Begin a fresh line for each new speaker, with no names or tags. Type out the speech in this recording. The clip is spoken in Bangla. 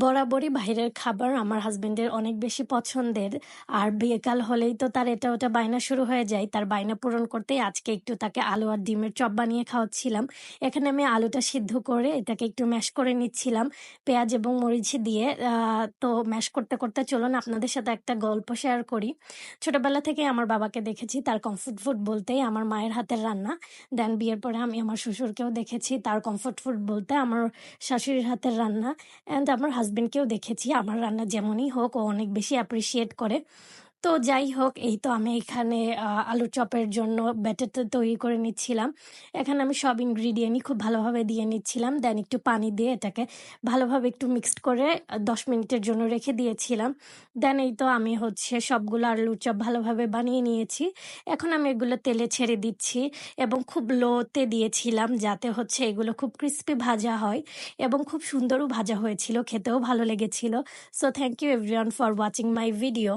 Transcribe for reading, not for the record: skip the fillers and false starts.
বরাবরই বাইরের খাবার আমার হাসবেন্ডের অনেক বেশি পছন্দের। আর বিয়েকাল হলেই তো তার এটা ওটা বায়না শুরু হয়ে যায়। তার বায়না পূরণ করতেই আজকে একটু তাকে আলু আর ডিমের চপ বানিয়ে খাওয়াচ্ছিলাম। এখানে আমি আলুটা সিদ্ধ করে এটাকে একটু ম্যাশ করে নিচ্ছিলাম পেঁয়াজ এবং মরিচ দিয়ে। তো ম্যাশ করতে করতে চলুন আপনাদের সাথে একটা গল্প শেয়ার করি। ছোটবেলা থেকে আমার বাবাকে দেখেছি তার কমফোর্ট ফুড বলতেই আমার মায়ের হাতের রান্না। দেন বিয়ের পরে আমি আমার শ্বশুরকেও দেখেছি তার কমফোর্ট ফুড বলতে আমার শাশুড়ির হাতের রান্না। অ্যান্ড আমার হাসব্যান্ডকেও দেখেছি আমার রান্না যেমনই হোক ও অনেক বেশি অ্যাপ্রিসিয়েট করে। তো যাই হোক, এই তো আমি এখানে আলুর চপের জন্য ব্যাটারটা তৈরি করে নিচ্ছিলাম। এখানে আমি সব ইনগ্রিডিয়েন্টই খুব ভালোভাবে দিয়ে নিচ্ছিলাম, দেন একটু পানি দিয়ে এটাকে ভালোভাবে একটু মিক্সড করে 10 মিনিটের জন্য রেখে দিয়েছিলাম। দেন এই তো আমি সবগুলো আলুর চপ ভালোভাবে বানিয়ে নিয়েছি। এখন আমি এগুলো তেলে ছেড়ে দিচ্ছি এবং খুব লোতে দিয়েছিলাম যাতে এগুলো খুব ক্রিস্পি ভাজা হয় এবং খুব সুন্দরও ভাজা হয়েছিল, খেতেও ভালো লেগেছিল। So thank you everyone for watching my video.